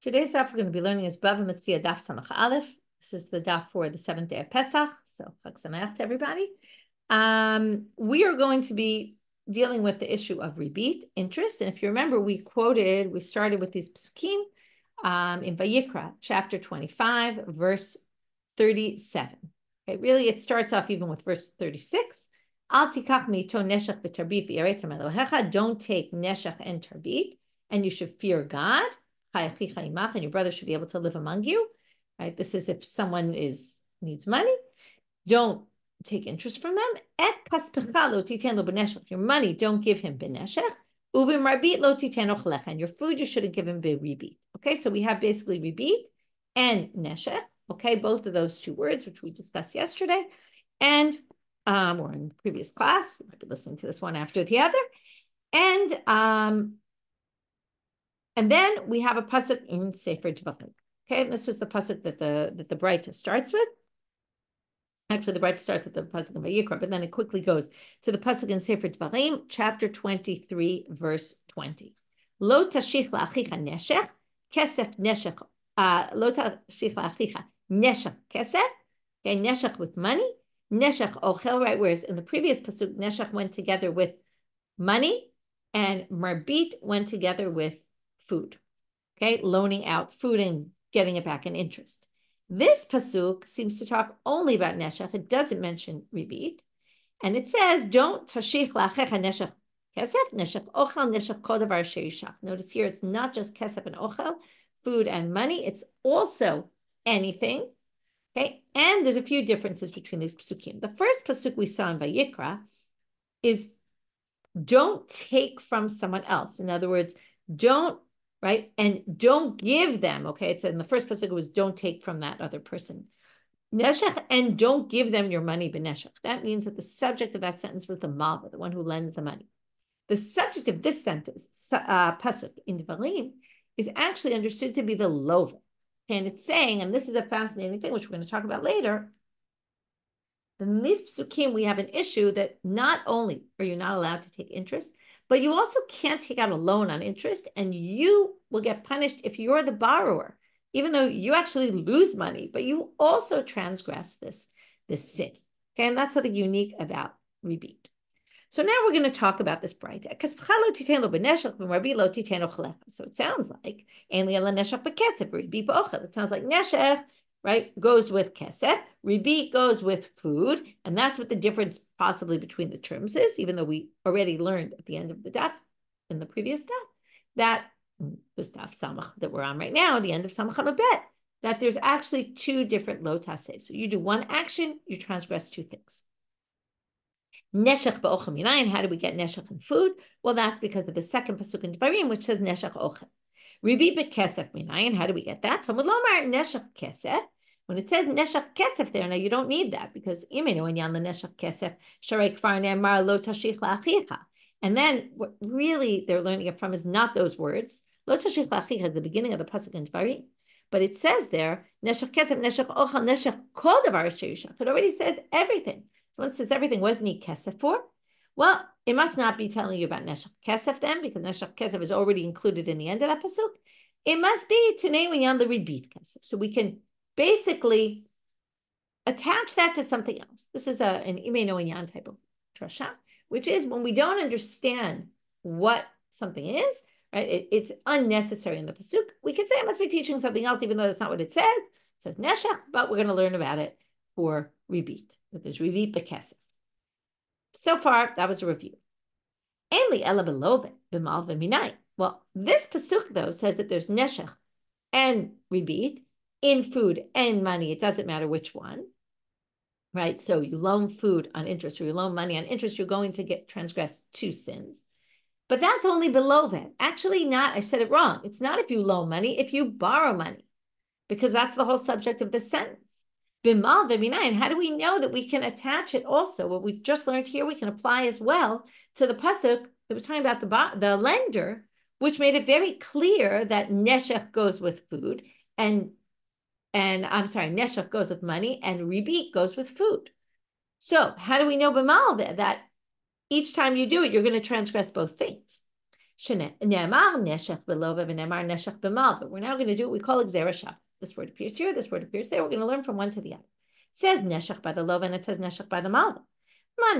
Today's daf we're going to be learning is Bava Metzia Daf Samach Aleph. This is the daf for the 7th day of Pesach. So Chag Sameach to everybody. We are going to be dealing with the issue of ribit, interest. And if you remember, we started with these psukim in Vayikra, chapter 25, verse 37. Okay, really, it starts off even with verse 36. Al tikach mito neshach v'tarbit v'yaretam Elohecha. Don't take neshach and tarbit, and you should fear God. And your brother should be able to live among you. Right? This is if someone needs money. Don't take interest from them. Et kaspecha lo titen lo b'neshach. Your money, don't give him b'neshach. Uvim ribit lo titen ochlecha. And your food, you shouldn't give him b'ribit. Okay, so we have basically ribit and neshach. Okay, both of those two words, which we discussed yesterday. And or in the previous class. You might be listening to this one after the other. And then we have a pasuk in Sefer Dvarim. Okay, and this was the pasuk that the Breita starts with. Actually, the Breita starts with the pasuk in Vayikra, but then it quickly goes to the pasuk in Sefer Dvarim, chapter 23, verse 20. Lo tashich la'achicha neshech, kesef neshech. Lo tashich la'achicha neshech kesef. Okay, neshech with money. Neshech ochel, right? Whereas in the previous pasuk, neshech went together with money, and marbit went together with food, okay? Loaning out food and getting it back in interest. This pasuk seems to talk only about neshech. It doesn't mention ribit. And it says, don't tashich la'achecha neshech kesef, neshech ochel, neshech kol davar sheishach. Notice here, it's not just kesef and ochel, food and money. It's also anything, okay? And there's a few differences between these pasukim. The first pasuk we saw in Vayikra is don't take from someone else. In other words, don't, right? And don't give them, okay? It said in the first pasuk, it was don't take from that other person. Neshech, and don't give them your money b'neshech. That means that the subject of that sentence was the malva, the one who lends the money. The subject of this sentence, pasuk in Devarim, is actually understood to be the lova. And it's saying, and this is a fascinating thing, which we're going to talk about later, in these psukim, we have an issue that not only are you not allowed to take interest, but you also can't take out a loan on interest, and you will get punished if you're the borrower, even though you actually lose money, but you also transgress this sin. Okay, and that's something unique about ribit. So now we're going to talk about this Breita. So it sounds like it sounds like neshech, right, goes with kesef, ribit goes with food, and that's what the difference possibly between the terms is, even though we already learned at the end of the daf, in the previous daf, that this daf samach that we're on right now, at the end of samach hamabet, that there's actually two different lo taseh. So you do one action, you transgress two things. Neshech ba'ochel minayin, how do we get neshech in food? Well, that's because of the second pasuk in Devarim, which says neshech ochel. Ribit b'kesef minayin, how do we get that? Talmud lomar neshech kesef. When it says neshech kesef there, now you don't need that because imenu inyan leneshech kesef sharei kfar ne'emar lo tashich la'achicha. And then what really they're learning it from is not those words. Lo tashich la'achicha at the beginning of the pasuk in Devarim, but it says there neshech kesef, neshech ochel, neshech kol davar sheishach. It already says everything. So once it says everything, what does it need kesef for? Well, it must not be telling you about neshech kesef then, because neshech kesef is already included in the end of that pasuk. It must be tunei inyan the ribit kesef. So we can basically attach that to something else. This is an imenu inyan type of drasha, which is when we don't understand what something is, right? It's unnecessary in the pasuk. We can say it must be teaching something else, even though that's not what it says. It says neshech, but we're going to learn about it for ribit. That there's ribit b'kesef. So far, that was a review. Well, this pasuk though says that there's neshech and ribit in food and money. It doesn't matter which one, right? So you loan food on interest or you loan money on interest, you're going to get transgressed two sins. But that's only below that. Actually not, I said it wrong. It's not if you loan money, if you borrow money, because that's the whole subject of this sentence. Bimal v'minayin, how do we know that we can attach it also? What we've just learned here, we can apply as well to the pasuk that was talking about the lender, which made it very clear that neshech goes with food, and I'm sorry, neshech goes with money, and ribit goes with food. So how do we know b'mal that each time you do it, you're going to transgress both things? We're now going to do what we call Gzera Shava. This word appears here, this word appears there. We're going to learn from one to the other. It says neshach by the lova and it says neshach by the malva. Well,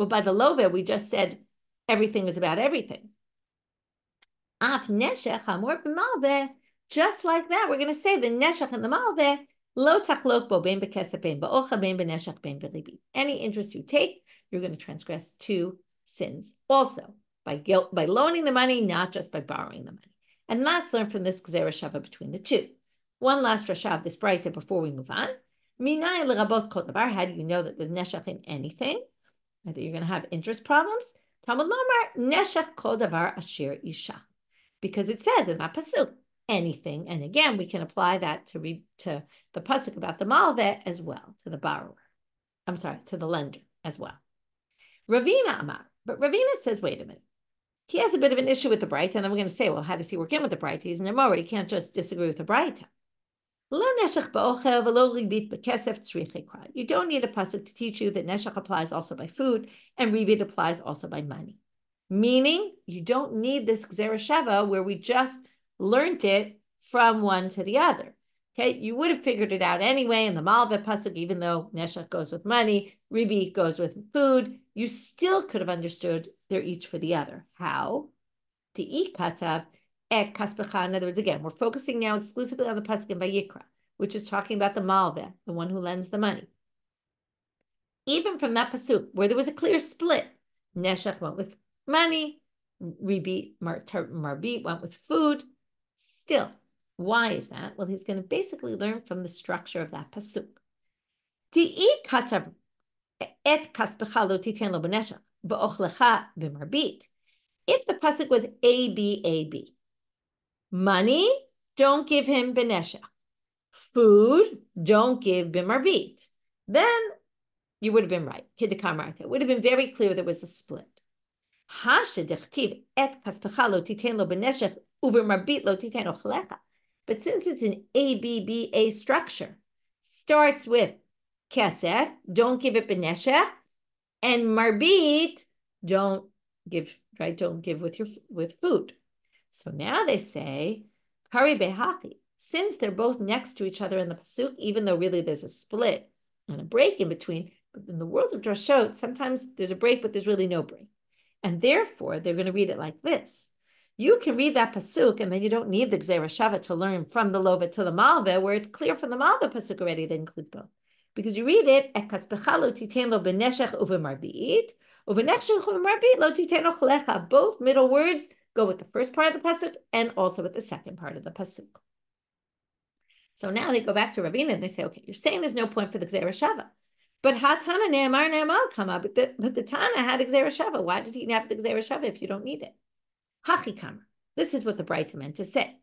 by the lova, we just said everything is about everything. Just like that, we're going to say the neshach and the malva. Any interest you take, you're going to transgress two sins. Also, by loaning the money, not just by borrowing the money. And let's learn from this Gzera Shava between the two. One last Rashav, this Breita, before we move on. How do you know that there's neshach in anything? That you're going to have interest problems? Talmud Lomar, neshach kol davar asher isha. Because it says in that pasuk, anything. And again, we can apply that to the pasuk about the malveh as well, to the borrower. I'm sorry, to the lender as well. Ravina Amar. But Ravina says, wait a minute. He has a bit of an issue with the Breita, and then we're going to say, well, how does he work in with the Breita? He's an Amora. He can't just disagree with the Breita. You don't need a pasuk to teach you that neshach applies also by food and ribit applies also by money. Meaning, you don't need this Gzera Shava where we just learned it from one to the other. Okay, you would have figured it out anyway in the Malveh pasuk, even though neshach goes with money, ribit goes with food. You still could have understood they're each for the other. How? Katav ek kaspecha. In other words, again, we're focusing now exclusively on the pasuk in Vayikra, which is talking about the Malveh, the one who lends the money. Even from that pasuk, where there was a clear split, neshach went with money, ribit, marbit went with food. Still, why is that? Well, he's going to basically learn from the structure of that pasuk. Katav et kaspecha lo titen lo b'neshach b'ochlecha b'marbit. If the pasuk was A, B, A, B, money, don't give him b'neshach. Food, don't give b'marbit. Then you would have been right. Kiddukamar. It would have been very clear there was a split. But since it's an ABBA structure, starts with kesef, don't give it b'neshech, and marbit, don't give with food. So now they say, kari behachi, since they're both next to each other in the pasuk, even though really there's a split and a break in between, but in the world of drashot, sometimes there's a break, but there's really no break. And therefore, they're going to read it like this. You can read that pasuk, and then you don't need the Gzera Shava to learn from the Lova to the Malveh, where it's clear from the Malveh pasuk already they include both. Because you read it, both middle words go with the first part of the pasuk and also with the second part of the pasuk. So now they go back to Ravina and they say, okay, you're saying there's no point for the Gzera Shava. But Hatana Ne'amar Ne'amal Kama, but the Tana had a Gzera Shava. Why did he have the Gzera Shava if you don't need it? Hachi Kama. This is what the Breita meant to say.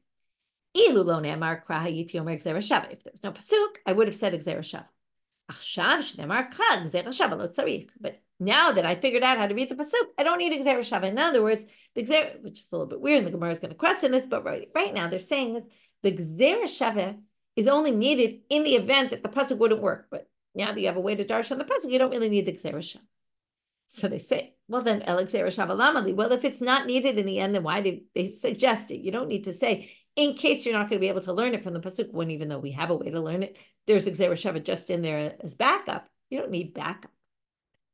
Ilu lo Ne'amar Kra Hayiti Omer Gzera Shava. If there was no pasuk, I would have said Gzera Shava. Achshav Shne'amar Kra Gzera Shava lo tzarich. But now that I figured out how to read the pasuk, I don't need a Gzera Shava. In other words, the Gzera, which is a little bit weird, and the Gemara is going to question this, but right now they're saying this, the Gzera Shava is only needed in the event that the pasuk wouldn't work. But now that you have a way to darsh on the pasuk, you don't really need the Gzera Shava. So they say, well then, El Gzera Shava Lamali. Well, if it's not needed in the end, then why did they suggest it? You don't need to say, in case you're not going to be able to learn it from the pasuk, when even though we have a way to learn it, there's a Gzera Shava just in there as backup. You don't need backup.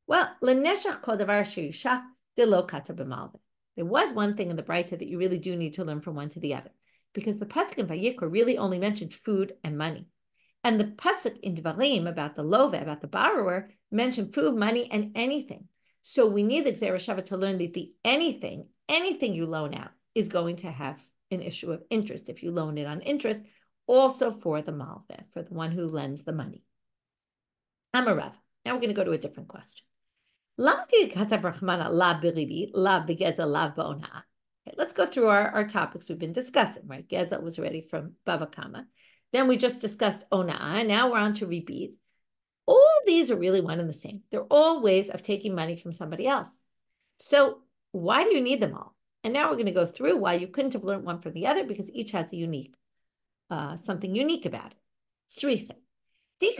Well, L'neshach kol davar she'yishach de lo kata b'malveh. There was one thing in the Breita that you really do need to learn from one to the other, because the pasuk in Vayikra really only mentioned food and money. And the pasuk in Devarim about the lova, about the borrower, mentioned food, money, and anything. So we need the Gzera Shava to learn that the anything you loan out is going to have an issue of interest if you loan it on interest, also for the malveh, for the one who lends the money. Amarav. Now we're going to go to a different question. Okay, let's go through our topics we've been discussing, right? Geza was already from Bava Kama. Then we just discussed ona'ah. Now we're on to ribit. All these are really one and the same. They're all ways of taking money from somebody else. So why do you need them all? And now we're going to go through why you couldn't have learned one from the other, because each has a unique, something unique about it. Sriche. You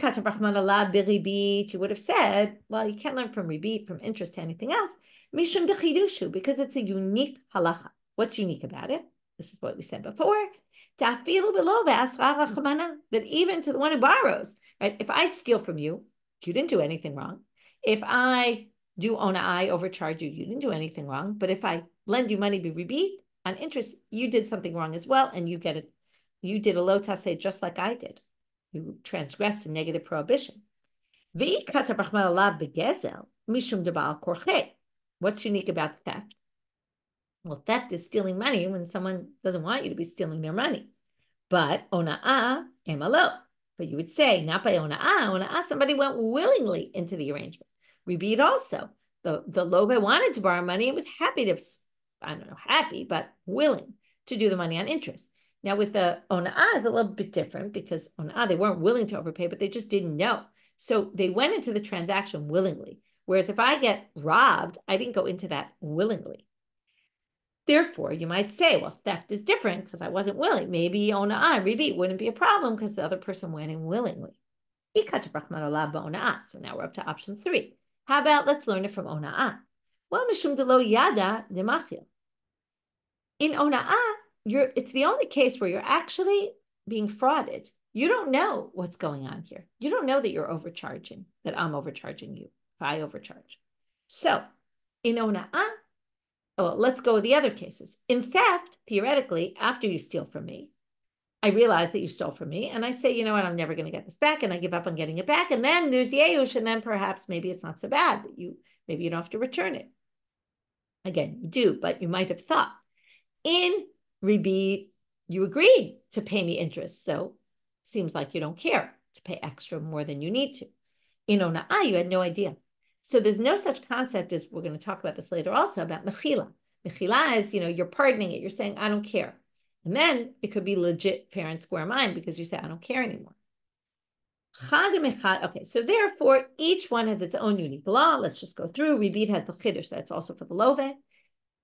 would have said, well, you can't learn from ribit, from interest to anything else, mishum dechidushu, because it's a unique halacha. What's unique about it? This is what we said before. That even to the one who borrows, right? If I steal from you, you didn't do anything wrong. If I do ona'ah, overcharge you, you didn't do anything wrong. But if I lend you money be ribit on interest, you did something wrong as well, and you get it. You did a lo taseh just like I did. You transgressed a negative prohibition. What's unique about theft? Well, theft is stealing money when someone doesn't want you to be stealing their money. But ona'ah emalo. But you would say, not by ona'ah. Ona'ah, somebody went willingly into the arrangement. Ribit also. The love wanted to borrow money and was happy to, I don't know, happy, but willing to do the money on interest. Now with the ona'ah is a little bit different because ona'ah, they weren't willing to overpay, but they just didn't know. So they went into the transaction willingly. Whereas if I get robbed, I didn't go into that willingly. Therefore, you might say, well, theft is different because I wasn't willing. Maybe ona'ah, ribit wouldn't be a problem because the other person went in willingly. So now we're up to option 3. How about let's learn it from ona'ah? Well, mishum delo yada demachil. In ona'ah, it's the only case where you're actually being frauded. You don't know what's going on here. You don't know that you're overcharging, that I'm overcharging you if I overcharge. So in ona'ah, let's go with the other cases. In theft, theoretically, after you steal from me, I realize that you stole from me, and I say, you know what, I'm never going to get this back, and I give up on getting it back, and then there's Yeush, and then perhaps maybe it's not so bad that maybe you don't have to return it. Again, you do, but you might have thought. In ribit, you agreed to pay me interest, so seems like you don't care to pay extra more than you need to. In ona'ah, you had no idea. So there's no such concept as, we're going to talk about this later also, about mechila. Mechila is, you're pardoning it. You're saying, I don't care. And then it could be legit, fair and square mind because you say, I don't care anymore. Okay, so therefore, each one has its own unique law. Let's just go through. Ribit has the chiddush, that's also for the love.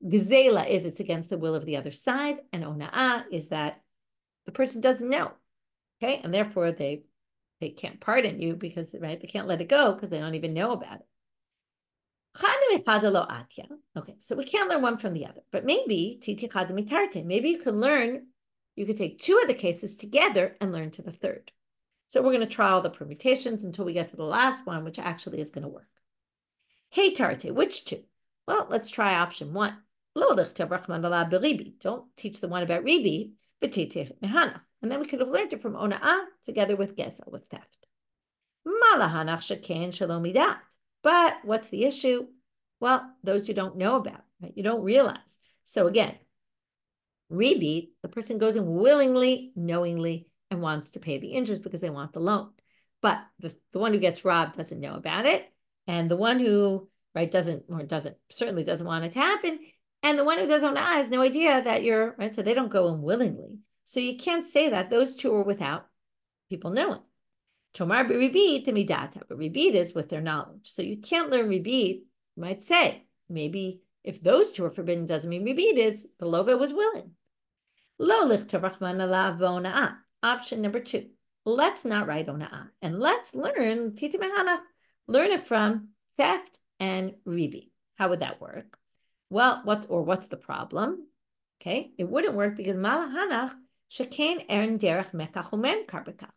Gezela is it's against the will of the other side. And ona'ah is that the person doesn't know. Okay, and therefore they can't pardon you because, right, they can't let it go because they don't even know about it. Okay, so we can't learn one from the other, but maybe maybe you could take 2 of the cases together and learn to the third. So we're going to try all the permutations until we get to the last one, which actually is going to work. Hey tarte, which 2? Well, let's try option 1. Don't teach the one about ribit, but teach mehana. And then we could have learned it from ona'ah together with gezel, with theft. Malahanach sheken shalomidat. But what's the issue? Well, those you don't know about, right? You don't realize. So again, ribit, the person goes in willingly, knowingly, and wants to pay the interest because they want the loan. But the one who gets robbed doesn't know about it. And the one who, right, certainly doesn't want it to happen. And the one who does ona'ah has no idea that you're, right? So they don't go in willingly. So you can't say that those 2 are without people knowing. Tomar ribit to midata, but ribit is with their knowledge. So you can't learn ribit. You might say, maybe if those 2 are forbidden, doesn't mean ribit is. The lova was willing. Lo lichtorachman alav ona'ah. Option number 2. Let's not write ona'ah. And let's learn titi mehana. Learn it from theft and ribit. How would that work? Well, what's the problem? Okay, it wouldn't work because malahanach shekain ern derech mekach umem karbekach.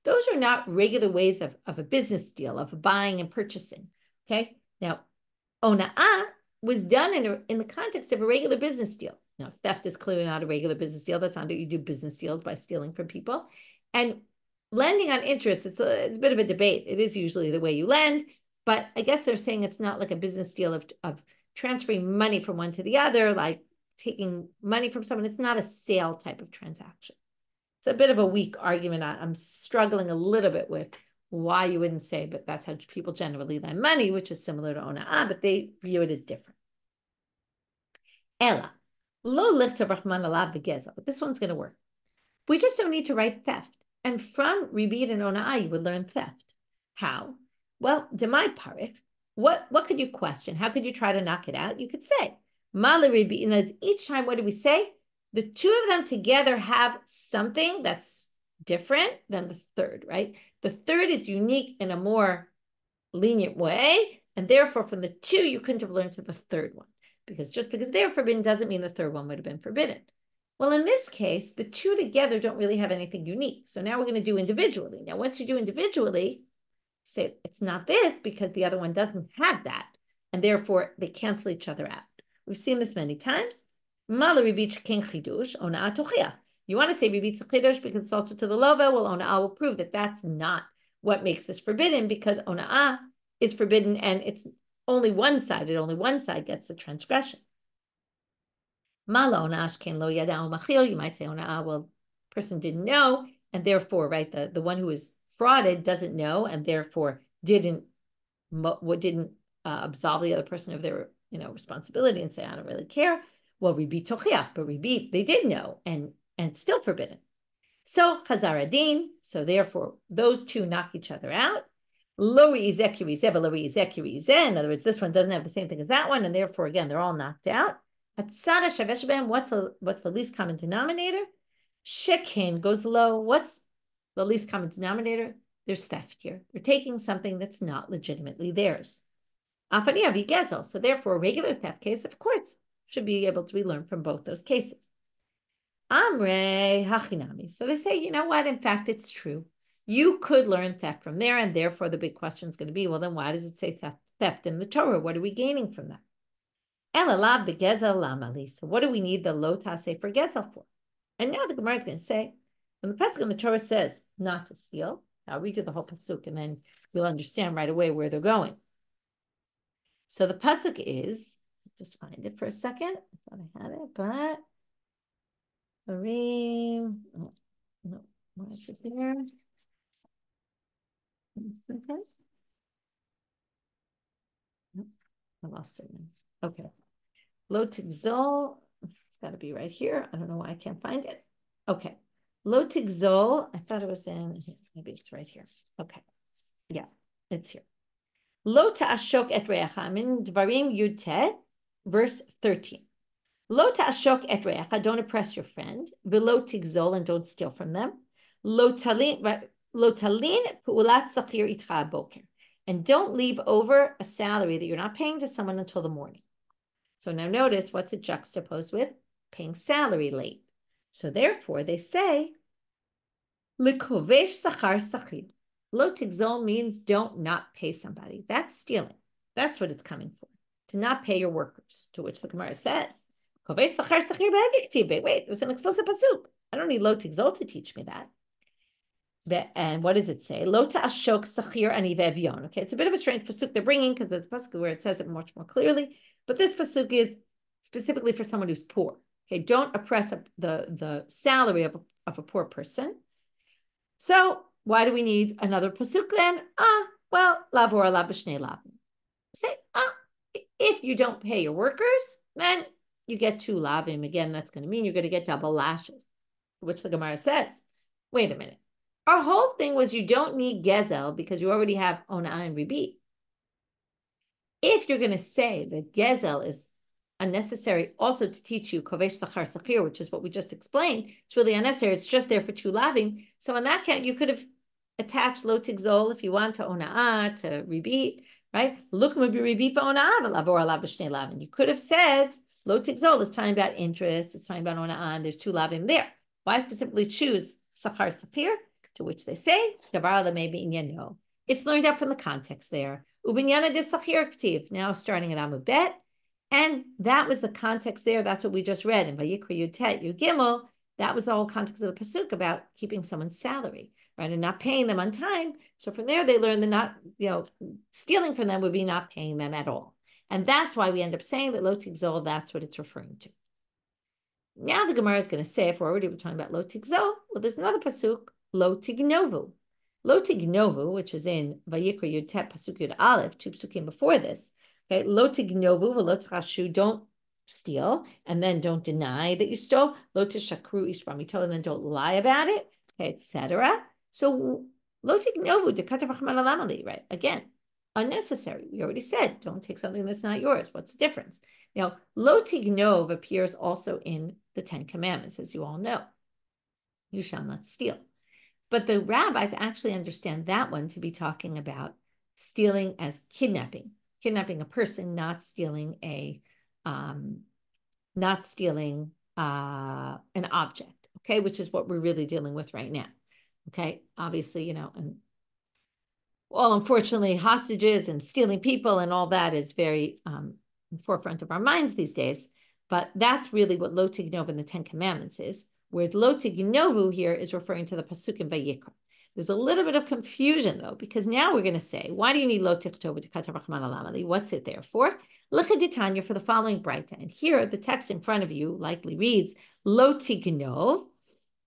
Those are not regular ways of a business deal, of buying and purchasing. Okay. Now, ona'ah was done in the context of a regular business deal. Now, theft is clearly not a regular business deal. That's not how you do business deals, by stealing from people. And lending on interest, it's a bit of a debate. It is usually the way you lend, but I guess they're saying it's not like a business deal of transferring money from one to the other, like taking money from someone. It's not a sale type of transaction. It's a bit of a weak argument. I'm struggling a little bit with why you wouldn't say, but that's how people generally lend money, which is similar to ona'ah, but they view it as different. Ella, lo lichta rachman alav begezel, but this one's going to work. We just don't need to write theft. And from ribit and ona'ah, you would learn theft. How? Well, demai parich, what could you question? How could you try to knock it out? You could say, mala ribit, and each time, what do we say? The 2 of them together have something that's different than the third, right? The third is unique in a more lenient way, and therefore from the two, you couldn't have learned to the third one, because just because they're forbidden doesn't mean the third one would have been forbidden. Well, in this case, the two together don't really have anything unique. So now we're going to do individually. Now, once you do individually, say it's not this because the other one doesn't have that, and therefore they cancel each other out. We've seen this many times. You want to say ribit chidush because it's also to the lova. Well, ona'ah will prove that that's not what makes this forbidden, because ona'ah is forbidden and it's only one side. Only one side gets the transgression. You might say ona'ah, well, person didn't know, and therefore, right, the one who is frauded doesn't know, and therefore didn't absolve the other person of their responsibility and say, I don't really care. Well, ribit tochiach, but ribit, they did know, and still forbidden. So chazar adin, so therefore those two knock each other out. Lo ri'izeh ki ri'izeh, lo ri'izeh ki ri'izeh. In other words, this one doesn't have the same thing as that one, and therefore again they're all knocked out. Hatzada shavesh b'hem, what's the least common denominator? Shekin goes low. What's the least common denominator? There's theft here. They're taking something that's not legitimately theirs. Afani avi gezel. So therefore, a regular theft case, of course, should be able to be learned from both those cases. Amre hachinami. So they say, you know what? In fact, it's true. You could learn theft from there, and therefore the big question is going to be, well, then why does it say theft in the Torah? What are we gaining from that? Elalav begezel lamali. So what do we need the lo taseh for gezel for? And now the Gemara is going to say, when the pasuk in the Torah says not to steal, I'll read you the whole pasuk, and then you'll understand right away where they're going. So the pasuk is, just find it for a second. I thought I had it, but no, why is it here? One second. Nope, I lost it now. Okay. Lo tigzol, it's got to be right here. I don't know why I can't find it. Okay. Lo tigzol, I thought it was in, maybe it's right here. Okay. Yeah, it's here. Lo ta'ashok et re'echa. I'm in Dvarim Yud Tet, verse 13. Lo ta'ashok et re'echa, don't oppress your friend. V'lo tigzol, and don't steal from them. Lo talin pu'ulat sachir itcha boker. And don't leave over a salary that you're not paying to someone until the morning. So now notice, what's it juxtaposed with? Paying salary late. So therefore, they say, L'kovesh sachar sachir. Lo tigzol means don't not pay somebody. That's stealing. That's what it's coming for. To not pay your workers. To which the Gemara says, Kovesh sachar sachir b'hagik. Wait, it was an explicit pasuk. I don't need lo tigzol to teach me that. And what does it say? Lo ta'ashok sachir ani ve'evyon. Okay, it's a bit of a strange pasuk they're bringing because it's a pasuk where it says it much more clearly. But this pasuk is specifically for someone who's poor. Okay, don't oppress the salary of a poor person. So why do we need another pasuk then? Well, lavor alav b'shnei lavim. Say, if you don't pay your workers, then you get 2 lavim. Again, that's going to mean you're going to get double lashes, which the Gemara says, wait a minute. Our whole thing was you don't need gezel because you already have ona'ah and ribit. If you're going to say that gezel is unnecessary also to teach you kovesh sachar sachir, which is what we just explained, it's really unnecessary. It's just there for 2 lavim. So in that case, you could have attached lo tigzol if you want to ona'ah, to ribit, right? Look, ribit for ona'ah, lavor alav b'shnei lavim. You could have said lo tigzol is talking about interest, it's talking about ona'ah, and there's 2 lavim there. Why specifically choose sachar sachir? To which they say, it's learned up from the context there. Now starting at Amud Bet, and that was the context there. That's what we just read in Vayikra Yud Tet Yud Gimel. That was the whole context of the pasuk about keeping someone's salary, right, and not paying them on time. So from there, they learned that not, stealing from them would be not paying them at all, and that's why we end up saying that lo tigzol. That's what it's referring to. Now the Gemara is going to say, if we're already talking about lo tigzol, well, there's another pasuk. Lo tignovu. Lo tignovu, which is in Vayikra Yud Tet pasuk Yud Aleph, 2 pasukim before this. Okay, lo tignovu v'lo tachashu, don't steal, and then don't deny that you stole. Lo tishakru ishbamito, and then don't lie about it. Okay, etc. So lo tignovu dekatav rachman alamali, right? Again, unnecessary. We already said don't take something that's not yours. What's the difference? Now, lo tignov appears also in the 10 Commandments, as you all know. You shall not steal. But the rabbis actually understand that one to be talking about stealing as kidnapping a person, not stealing an object, okay, which is what we're really dealing with right now. Okay, obviously, and well, unfortunately, hostages and stealing people and all that is very in the forefront of our minds these days. But that's really what lo tignov in the Ten Commandments is, where lo tignovu here is referring to the pasuk in Vayikra. There's a little bit of confusion though, because now we're going to say, why do you need lo tichtovu to kata rachman alamali? What's it there for? L'chaditanya for the following braita. And here, the text in front of you likely reads lo tignov.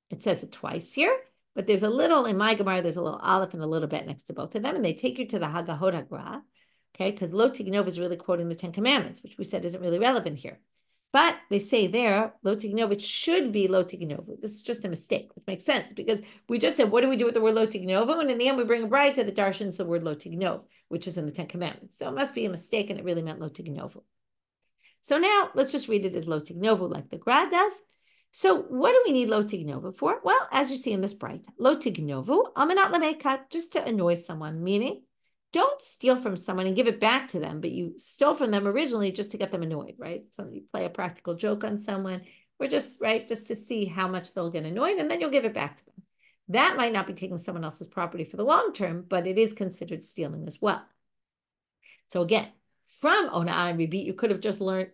It says it twice here. But there's a little, in my Gemara, there's a little aleph and a little bet next to both of them, and they take you to the Hagahot Hagra, okay, because Lo Tignov is really quoting the Ten Commandments, which we said isn't really relevant here. But they say there, Lo Tignov, it should be Lo Tignov. This is just a mistake, which makes sense, because we just said, what do we do with the word Lo Tignov? And in the end, we bring a bride to the Darshans the word Lo Tignov, which is in the Ten Commandments. So it must be a mistake, and it really meant Lo Tignov. So now, let's just read it as Lo Tignov, like the Gra does. So what do we need lo tignovu for? Well, as you see in this bright, lo tignovu, amanat lemekat, just to annoy someone, meaning don't steal from someone and give it back to them, but you stole from them originally just to get them annoyed, right? So you play a practical joke on someone, or just, right, just to see how much they'll get annoyed, and then you'll give it back to them. That might not be taking someone else's property for the long term, but it is considered stealing as well. So again, from ona'ah and ribit, you could have just learned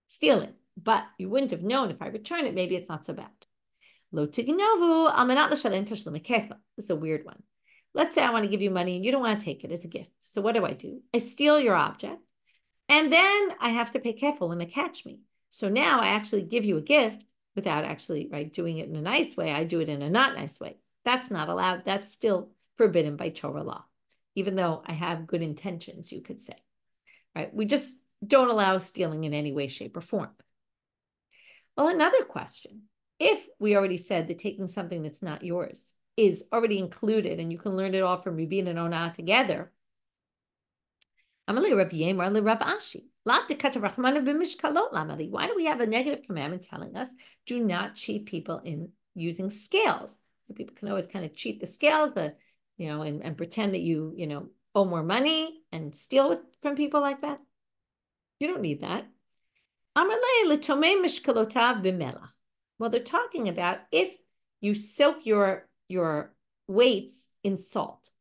stealing, but you wouldn't have known if I return it, maybe it's not so bad. Lo tignovu almanat l'shalem tashlum kefa. This is a weird one. Let's say I want to give you money and you don't want to take it as a gift. So what do? I steal your object, and then I have to pay kefil when they catch me. So now I actually give you a gift without actually, right, doing it in a nice way. I do it in a not nice way. That's not allowed. That's still forbidden by Torah law, even though I have good intentions, you could say. Right? We just don't allow stealing in any way, shape, or form. Well, another question. If we already said that taking something that's not yours is already included, and you can learn it all from ribit and ona'ah together, why do we have a negative commandment telling us do not cheat people in using scales? People can always kind of cheat the scales, and pretend that you owe more money and steal from people like that. You don't need that. Well, they're talking about if you soak your weights in salt.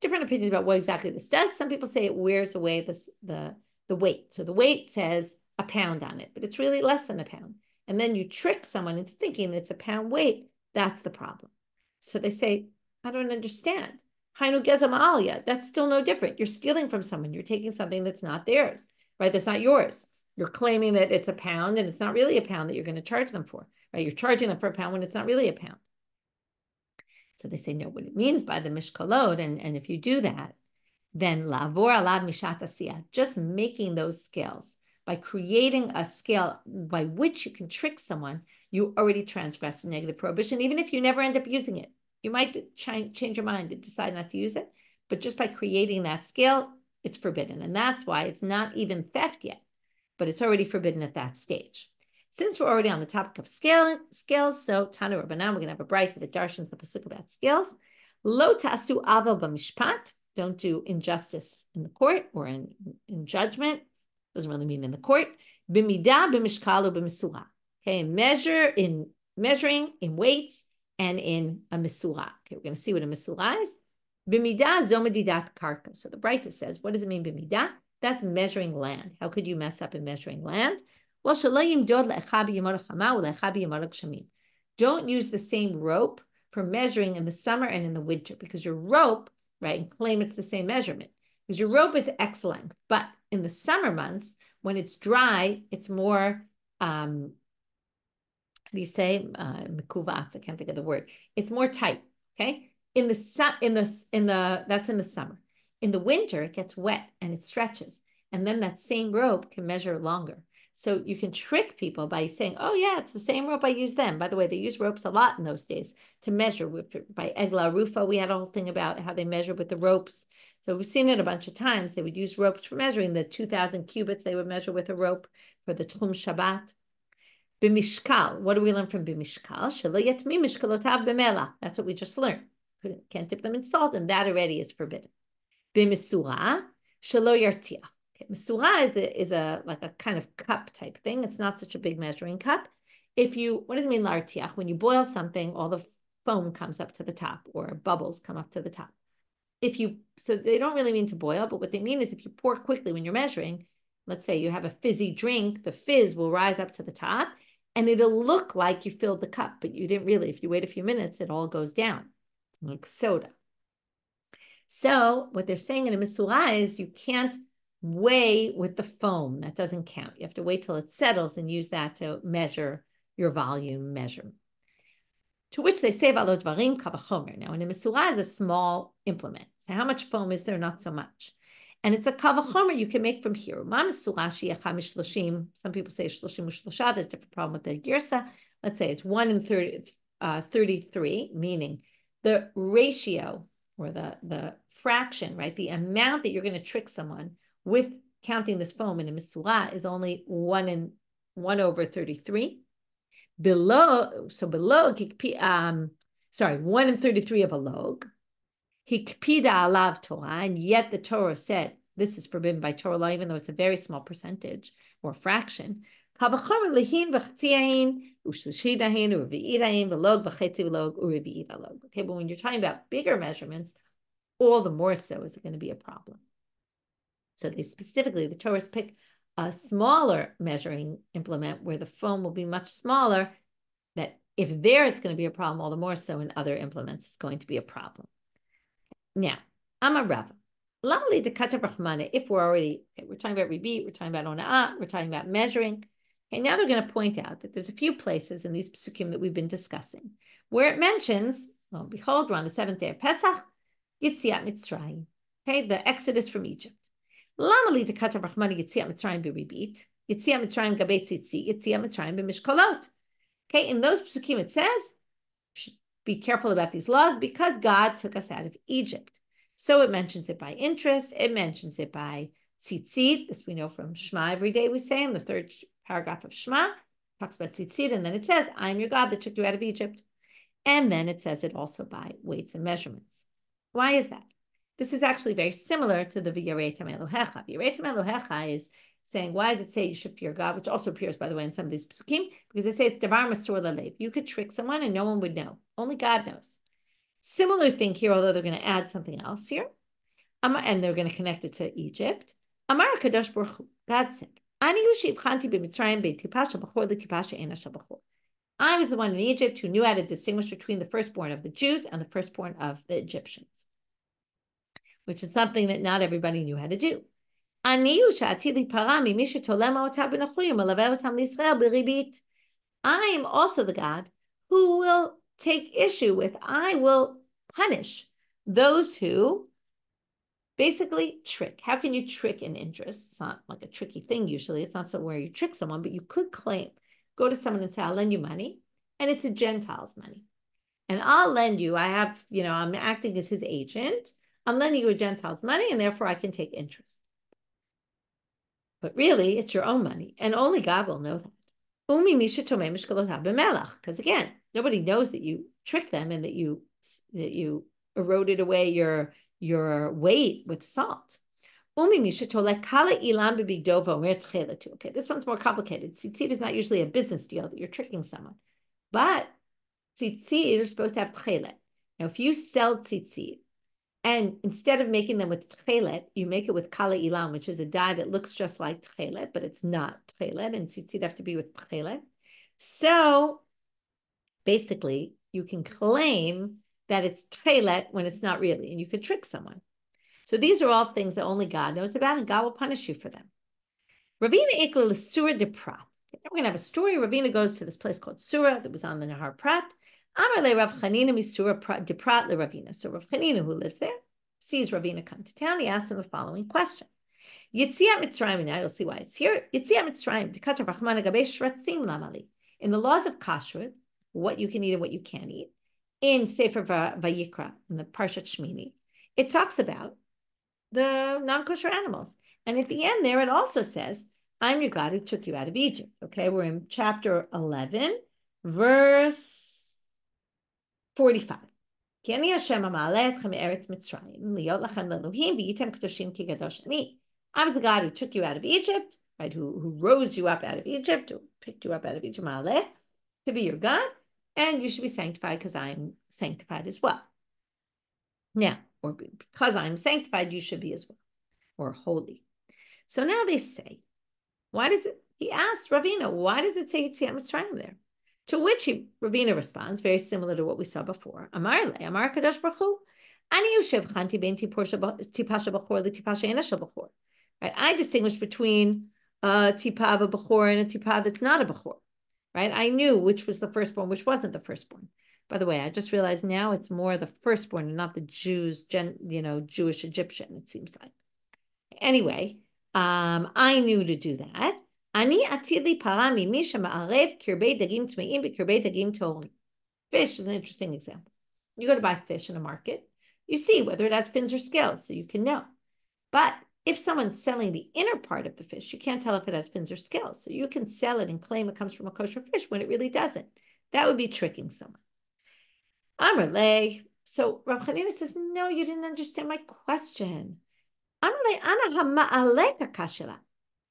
Different opinions about what exactly this does. Some people say it wears away the weight. So the weight says a pound on it, but it's really less than a pound. And then you trick someone into thinking it's a pound weight. That's the problem. So they say, I don't understand. Hainu gezam aliyah. That's still no different. You're stealing from someone. You're taking something that's not theirs, right? That's not yours. You're claiming that it's a pound, and it's not really a pound that you're going to charge them for, right? You're charging them for a pound when it's not really a pound. So they say, no, what it means by the mishkalot, and if you do that, then lavor alav mishat asiyah, just making those scales, by creating a scale by which you can trick someone, you already transgressed a negative prohibition, even if you never end up using it. You might change your mind and decide not to use it, but just by creating that scale, it's forbidden. And that's why it's not even theft yet, but it's already forbidden at that stage. Since we're already on the topic of scales, so Tanu Rabbanan, we're going to have a bright that darshans the pasuk about scales. Lo ta'asu aval b'mishpat, don't do injustice in the court or in judgment. Doesn't really mean in the court. B'midah b'mishkal b'misura. Okay, measuring in weights and in a misura. Okay, we're going to see what a misura is. B'midah zomadidat karka. So the Braita says, what does it mean b'midah? That's measuring land. How could you mess up in measuring land? Don't use the same rope for measuring in the summer and in the winter, because your rope, right, and claim it's the same measurement, because your rope is X length, but in the summer months, when it's dry, it's more, how do you say, mikuvatz, I can't think of the word. It's more tight, okay? That's in the summer. In the winter, it gets wet and it stretches, and then that same rope can measure longer. So you can trick people by saying, oh yeah, it's the same rope I use then. By the way, they use ropes a lot in those days to measure. By Egla Rufa, we had a whole thing about how they measure with the ropes. So we've seen it a bunch of times. They would use ropes for measuring the 2,000 cubits. They would measure with a rope for the Tchum Shabbat. B'mishkal, what do we learn from b'mishkal? Shelo yatmi mishkalotav b'melach. That's what we just learned. can't dip them in salt, and that already is forbidden. B'misura shelo yartiach. Okay, misura is a like a kind of cup type thing. It's not such a big measuring cup. What does it mean l'artiach? When you boil something, all the foam comes up to the top, or bubbles come up to the top. So they don't really mean to boil, but what they mean is if you pour quickly when you're measuring, let's say you have a fizzy drink, the fizz will rise up to the top, and it'll look like you filled the cup, but you didn't really. If you wait a few minutes, it all goes down, like soda. So what they're saying in a misura is you can't weigh with the foam. That doesn't count. You have to wait till it settles and use that to measure your volume measurement. To which they say v'alo dvarim kavachomer. Now, in a misura is a small implement. So how much foam is there? Not so much. And it's a kavachomer you can make from here. Ma misura she'echa mishloshim. Some people say shloshim u'shlosha. There's a different problem with the girsa. Let's say it's 1 in 33, meaning the ratio or the fraction, right? The amount that you're going to trick someone with counting this foam in a misura is only 1 over 33. Below 1 in 33 of a log. Hikpida alav Torah, and yet the Torah said this is forbidden by Torah law, even though it's a very small percentage or fraction. Okay, but when you're talking about bigger measurements, all the more so is it going to be a problem. So the Torahs pick a smaller measuring implement where the foam will be much smaller, that if there it's going to be a problem, all the more so in other implements it's going to be a problem. Now, I'm a Rava. If we're talking about ribit, we're talking about ona'ah, we're talking about measuring. Okay, now they're going to point out that there's a few places in these psukim that we've been discussing where it mentions, behold, we're on the 7th day of Pesach, Yitziat Mitzrayim, okay, the Exodus from Egypt. Lama li dekatav Rahmana Yitziat Mitzrayim beribit, Yitziat Mitzrayim gabei tzitzit, Yitziat Mitzrayim b'mishkolot. Okay, in those psukim it says, be careful about these laws because God took us out of Egypt. So it mentions it by interest. It mentions it by tzitzit. This we know from Shema every day we say in the 3rd paragraph of Shema. It talks about tzitzit, and then it says, I am your God that took you out of Egypt. And then it says it also by weights and measurements. Why is that? This is actually very similar to the V'yareitam Elohecha. V'yareitam Elohecha is saying, why does it say you should fear God, which also appears, by the way, in some of these psukim, because they say it's davar masur lalev. You could trick someone and no one would know. Only God knows. Similar thing here, although they're going to add something else here, and they're going to connect it to Egypt. Amar Kadosh Baruch Hu, God said, I was the one in Egypt who knew how to distinguish between the firstborn of the Jews and the firstborn of the Egyptians, which is something that not everybody knew how to do. I am also the God who will take issue with, I will punish those who basically trick. How can you trick in interest? It's not like a tricky thing usually. It's not somewhere you trick someone, but you could go to someone and say, I'll lend you money, and it's a Gentile's money. And I'll lend you, I'm acting as his agent. I'm lending you a Gentile's money, and therefore I can take interest. But really, it's your own money, and only God will know that. Because again, nobody knows that you tricked them and that you eroded away your weight with salt. Okay, this one's more complicated. Tzitzit is not usually a business deal that you're tricking someone, but tzitzit, you're supposed to have tchelet. Now, if you sell tzitzit, and instead of making them with tchelet, you make it with kala ilam, which is a dye that looks just like tchelet, but it's not tchelet, and tzitzit have to be with tchelet. So basically, you can claim that it's tchelet when it's not really, and you could trick someone. So these are all things that only God knows about, and God will punish you for them. Ravina ikla l'sura de Prat. We're going to have a story. Ravina goes to this place called Sura that was on the Nahar Prat. Amar le Rav Chanina misura de Prat le Ravina. So Rav Chanina, who lives there, sees Ravina come to town. He asks him the following question. Yitziat Mitzrayim, and now you'll see why it's here. Yitziat Mitzrayim, dekatar Rachmana gabei shratzim lamali. In the laws of kashrut, what you can eat and what you can't eat, in Sefer Vayikra, in the Parshat Shmini, it talks about the non-kosher animals. And at the end there, it also says, I'm your God who took you out of Egypt. Okay, we're in chapter 11, verse 45. I was the God who took you out of Egypt, right? Who rose you up out of Egypt, who picked you up out of Egypt, to be your God, and you should be sanctified because I'm sanctified as well. Now, or because I'm sanctified, you should be as well, or holy. So now they say, why does it? He asks Ravina, why does it say Yetziat Mitzrayim there? To which Ravina responds, very similar to what we saw before. Amar le, Amar Kadosh Baruch Hu, Ani Yoshev Chanti Ben Tipasha Bachor le Tipasha Enasha Bachor. Right? I distinguish between a tipa of a Bachor and a tipa that's not a Bachor. Right? I knew which was the firstborn, which wasn't the firstborn. By the way, I just realized now it's more the firstborn and not the Jewish Egyptian, it seems like. Anyway, I knew to do that. Ani atili parami misha ma'arev kirbei dagim tmeim b'kirbei dagim torim. Fish is an interesting example. You go to buy fish in a market, you see whether it has fins or scales, so you can know. But if someone's selling the inner part of the fish, you can't tell if it has fins or scales. So you can sell it and claim it comes from a kosher fish when it really doesn't. That would be tricking someone. Amrle. So Rav Chanina says, no, you didn't understand my question.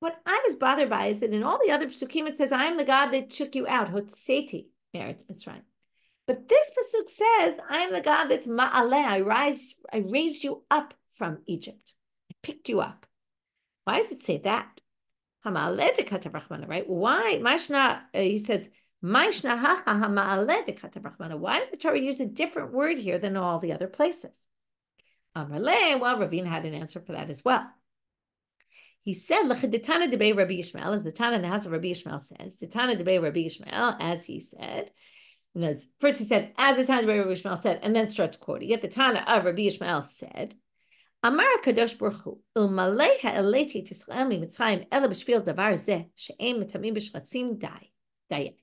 What I was bothered by is that in all the other psukim it says, I am the God that took you out, hotzeti, Meretz Mitzrayim. But this pasuk says, I am the God that's ma'aleh, I raised you up from Egypt. I picked you up. Why does it say that? Right? Why? He says, why did the Torah use a different word here than all the other places? Well, Ravina had an answer for that as well. He said, L'chiditana debei Rabbi Yishmael, as the Tana in the house of Rabbi Yishmael says, Ditana debei Rabbi Yishmael, as he said. And first he said, as the Tana debei Rabbi Yishmael said, and then starts quoting it. The Tana of Rabbi Yishmael said, Amar Kadosh Baruch Hu, Ilmalei ha'eleti tisrael mitzrayim ela b'shvil davar zeh she'em mitamim b'shchatzim dayeh.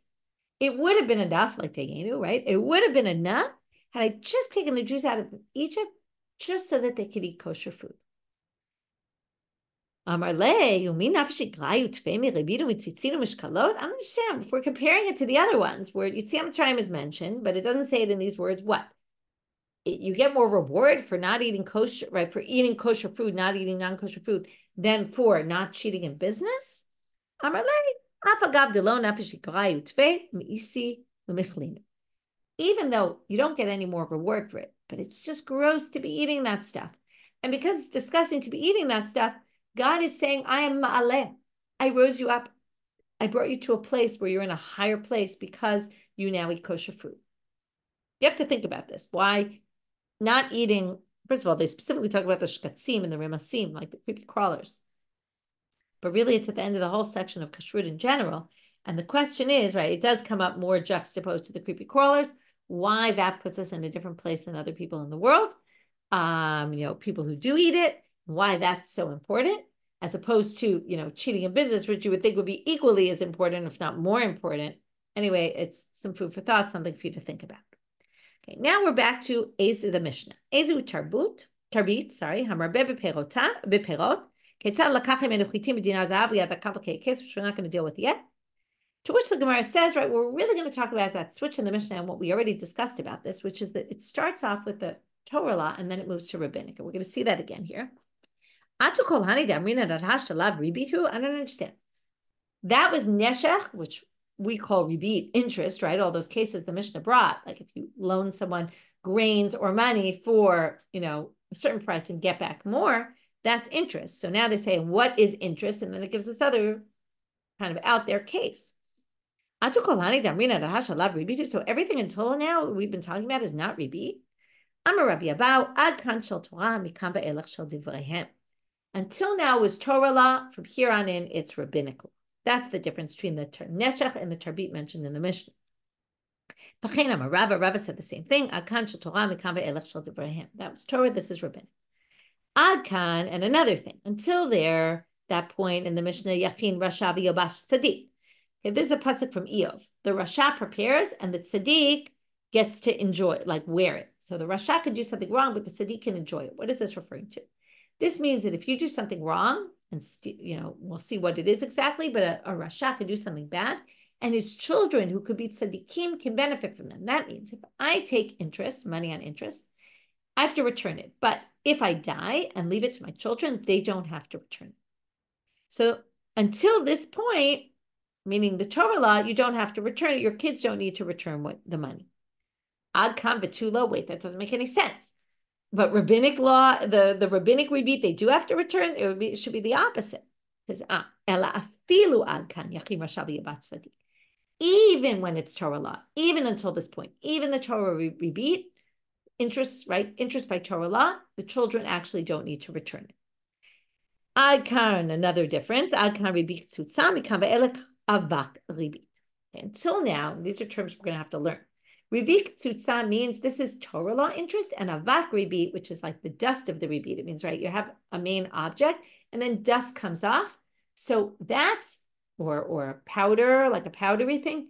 It would have been enough, like Dayenu, right? It would have been enough had I just taken the Jews out of Egypt just so that they could eat kosher food. I don't understand. If we're comparing it to the other ones where Yetziat Mitzrayim is mentioned, but it doesn't say it in these words, what? You get more reward for not eating kosher, right? For eating kosher food, not eating non-kosher food, than for not cheating in business? Even though you don't get any more reward for it, but it's just gross to be eating that stuff. And because it's disgusting to be eating that stuff, God is saying, I am ma'aleh. I rose you up. I brought you to a place where you're in a higher place because you now eat kosher food. You have to think about this. Why not eating? First of all, they specifically talk about the shkatzim and the remasim, like the creepy crawlers. But really, it's at the end of the whole section of kashrut in general. And the question is, right, it does come up more juxtaposed to the creepy crawlers, why that puts us in a different place than other people in the world. People who do eat it, why that's so important, as opposed to, cheating in business, which you would think would be equally as important, if not more important. Anyway, it's some food for thought, something for you to think about. Okay, now we're back to Ezu the Mishnah. Ezu tarbit, hamarbeh beperot, ketzad lakachem enuchitim b'dinar zahav. We have that complicated case, which we're not going to deal with yet. To which the Gemara says, right, we're really going to talk about is that switch in the Mishnah and what we already discussed about this, which is that it starts off with the Torah law and then it moves to rabbinic. And we're going to see that again here. I don't understand. That was neshech, which we call ribit, interest, right? All those cases the Mishnah brought, like if you loan someone grains or money for, a certain price and get back more, that's interest. So now they say, what is interest? And then it gives this other kind of out there case. So everything until now we've been talking about is not ribit. Until now was Torah law. From here on in, it's rabbinical. That's the difference between the neshech and the tarbit mentioned in the Mishnah. Rava said the same thing. That was Torah. This is rabbinic. Adkan, and another thing. Until there, that point in the Mishnah, Yachin Rasha v'Yobash Tzaddik. Okay, this is a pasuk from Eov. The Rasha prepares, and the Tzaddik gets to enjoy, like wear it. So the Rasha can do something wrong, but the Tzaddik can enjoy it. What is this referring to? This means that if you do something wrong, and we'll see what it is exactly, but a Rasha can do something bad, and his children who could be tzaddikim can benefit from them. That means if I take interest, money on interest, I have to return it. But if I die and leave it to my children, they don't have to return it. So until this point, meaning the Torah law, you don't have to return it. Your kids don't need to return the money. Ad kan v'tulo, wait, that doesn't make any sense. But rabbinic law, the rabbinic ribit, they do have to return. It should be the opposite. Because even when it's Torah law, even until this point, even the Torah ribit, interest, right? Interest by Torah law, the children actually don't need to return it. Adkan, another difference. Adkan ribit tzutzah mikam ve'elek avak ribit. Until now, these are terms we're going to have to learn. Ribit tzutzah means this is Torah law interest, and avak ribit, which is like the dust of the ribit. It means, right, you have a main object, and then dust comes off. So that's, or powder, like a powdery thing,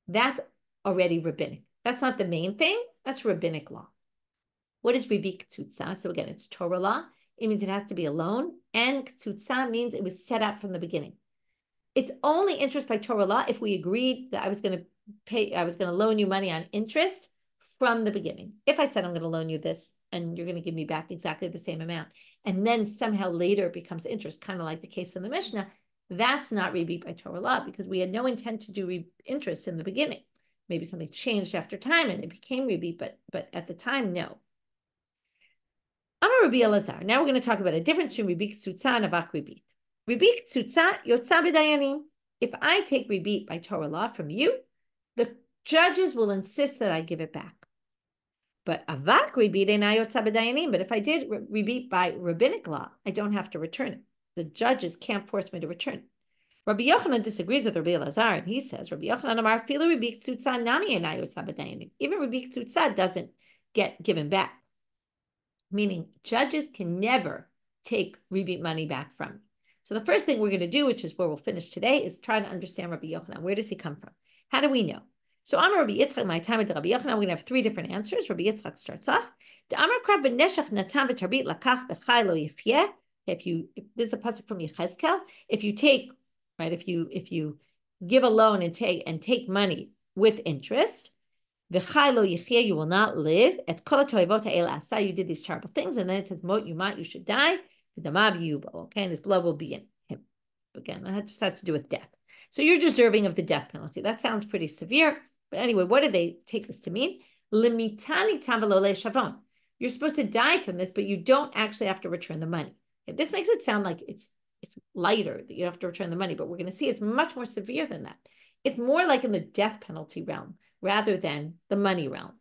that's already rabbinic. That's not the main thing. That's rabbinic law. What is ribit tzutzah? So again, it's Torah law. It means it has to be a loan, and tzutzah means it was set up from the beginning. It's only interest by Torah law if we agreed that I was going to loan you money on interest from the beginning. If I said I'm going to loan you this and you're going to give me back exactly the same amount, and then somehow later it becomes interest, kind of like the case in the Mishnah, that's not ribit by Torah law because we had no intent to do interest in the beginning. Maybe something changed after time and it became ribit, but at the time, no. Amar Rabbi Elazar. Now we're going to talk about a difference between ribit tzutzah and avak ribit. Ribit tzutzah yotza b'dayanim. If I take ribit by Torah law from you, the judges will insist that I give it back. But avak ribit eina yotza b'dayanim. But if I did ribit by rabbinic law, I don't have to return it. The judges can't force me to return it. Rabbi Yochanan disagrees with Rabbi Elazar, and he says, Rabbi Yochanan amar filu ribit tzutzah nami eina yotza b'dayanim. Even ribit tzutzah doesn't get given back. Meaning judges can never take ribit money back from me. So the first thing we're going to do, which is where we'll finish today, is try to understand Rabbi Yochanan. Where does he come from? How do we know? So Amar Rabbi Yitzchak, my time with Rabbi Yochanan, we're going to have three different answers. Rabbi Yitzchak starts off. If this is a pasuk from Yechezkel, if you take, right, if you give a loan and take money with interest, you will not live. You did these terrible things, and then it says, "Mot yumat, you should die." Okay, and his blood will be in him. Again, that just has to do with death. So you're deserving of the death penalty. That sounds pretty severe, but anyway, what do they take this to mean? You're supposed to die from this, but you don't actually have to return the money. Okay, this makes it sound like it's lighter that you have to return the money, but we're going to see it's much more severe than that. It's more like in the death penalty realm rather than the money realm.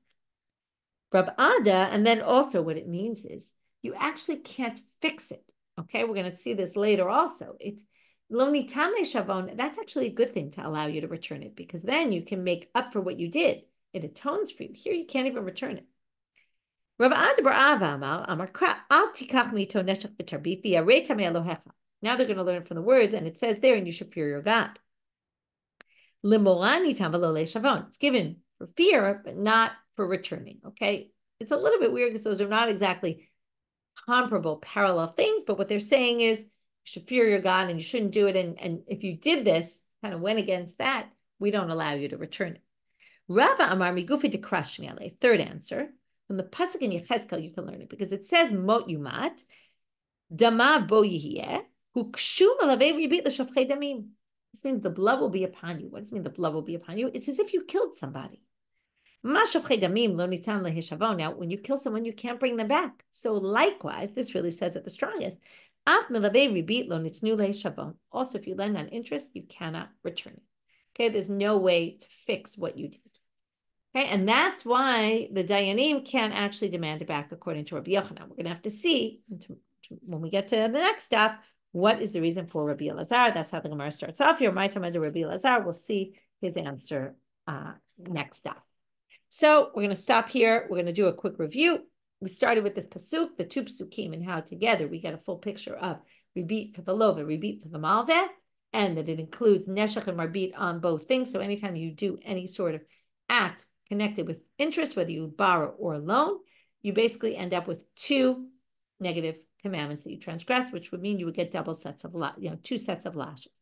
Rab Ada, and then also what it means is you actually can't fix it. Okay, we're going to see this later also. It's lo nitan le'shavon. That's actually a good thing to allow you to return it because then you can make up for what you did. It atones for you. Here you can't even return it. Rav Ada bar Ava amar al tikach mito neshach v'tarbit v'yarei tamei Elohecha. Now they're going to learn from the words, and it says there, and you should fear your God. Limorani tam v'lo le'shavon. It's given for fear, but not for returning. Okay, it's a little bit weird because those are not exactly comparable, parallel things, but what they're saying is you should fear your God and you shouldn't do it. And if you did this, kind of went against that, we don't allow you to return it. Rabba amar migufi dekrash miale. Third answer from the pasuk in Yechezkel, you can learn it because it says mot yumat damav bo yihiyeh hu kshum alavei ribit l'shofchei damim. This means the blood will be upon you. What does it mean the blood will be upon you? It's as if you killed somebody. Now, when you kill someone, you can't bring them back. So likewise, this really says it the strongest. Also, if you lend on interest, you cannot return it. Okay, there's no way to fix what you did. Okay, and that's why the Dayanim can't actually demand it back according to Rabbi Yochanan. We're going to have to see when we get to the next step, what is the reason for Rabbi Elazar? That's how the Gemara starts off here. My time under Rabbi Elazar, we'll see his answer next step. So we're going to stop here. We're going to do a quick review. We started with this pasuk, the two pasukim, and how together we get a full picture of ribit for the lova, ribit for the malveh, and that it includes neshach and ribit on both things. So anytime you do any sort of act connected with interest, whether you borrow or loan, you basically end up with two negative commandments that you transgress, which would mean you would get double sets of, two sets of lashes.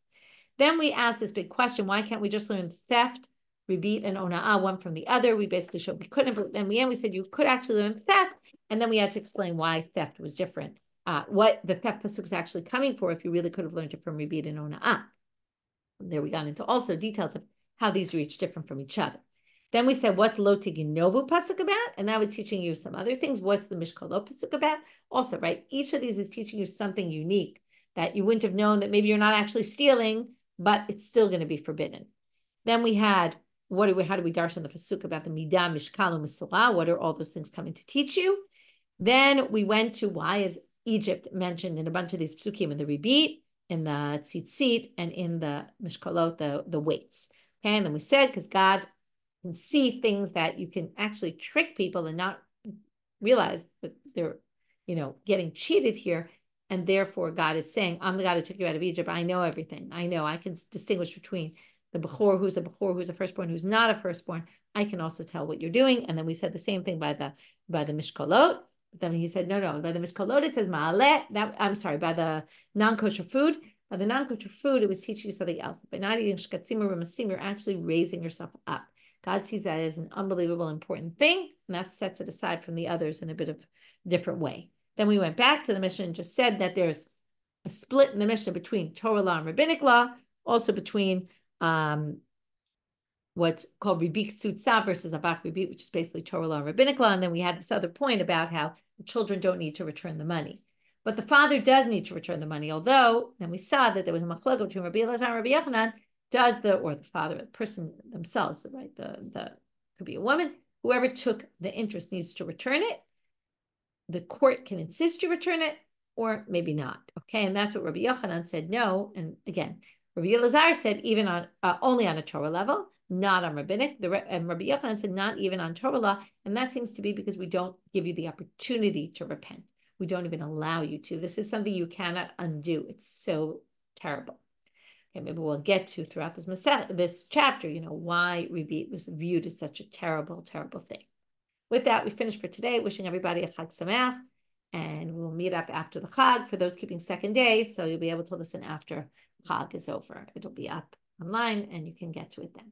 Then we asked this big question, why can't we just learn theft, ribit, and ona'ah, one from the other? We basically showed we couldn't, but in the end we said you could actually learn theft, and then we had to explain why theft was different, what the theft pasuk was actually coming for if you really could have learned it from ribit and ona'ah. There we got into also details of how these are each different from each other. Then we said, what's lo tiginovu pasuk about? And I was teaching you some other things. What's the mishkalot pasuk about? Also, right? Each of these is teaching you something unique that you wouldn't have known, that maybe you're not actually stealing, but it's still going to be forbidden. Then we had, how do we darshan the pasuk about the midah, mishkal, u'mesurah? What are all those things coming to teach you? Then we went to why is Egypt mentioned in a bunch of these psukim in the ribit, in the tzitzit, and in the mishkalot, the weights. Okay, and then we said, because God can see things that you can actually trick people and not realize that they're, getting cheated here. And therefore God is saying, I'm the God who took you out of Egypt. I know everything. I can distinguish between the bechor, who's a firstborn, who's not a firstborn. I can also tell what you're doing. And then we said the same thing by the mishkolot. But then he said, no, by the mishkolot, it says ma'alet. By the non-kosher food. By the non-kosher food, it was teaching you something else. By not eating shkatzim or ramasim, you're actually raising yourself up. God sees that as an unbelievable important thing, and that sets it aside from the others in a bit of a different way. Then we went back to the Mishnah and just said that there's a split in the Mishnah between Torah law and rabbinic law, also between what's called ribit tzutza versus abak ribit, which is basically Torah law and rabbinic law. And then we had this other point about how the children don't need to return the money. But the father does need to return the money, although then we saw that there was a machlokah between Rabbi Elazar and Rabbi Yochanan. Does the father, the person themselves, right? The could be a woman, whoever took the interest needs to return it. The court can insist you return it, or maybe not. Okay, and that's what Rabbi Yochanan said no. And again, Rabbi Elazar said even on only on a Torah level, not on rabbinic. And Rabbi Yochanan said not even on Torah law, and that seems to be because we don't give you the opportunity to repent. We don't even allow you to. This is something you cannot undo. It's so terrible. Okay, maybe we'll get to throughout this chapter, why ribit was viewed as such a terrible, terrible thing. With that, we finish for today. Wishing everybody a Chag Sameach, and we'll meet up after the Chag for those keeping second day. So you'll be able to listen after Chag is over. It'll be up online, and you can get to it then.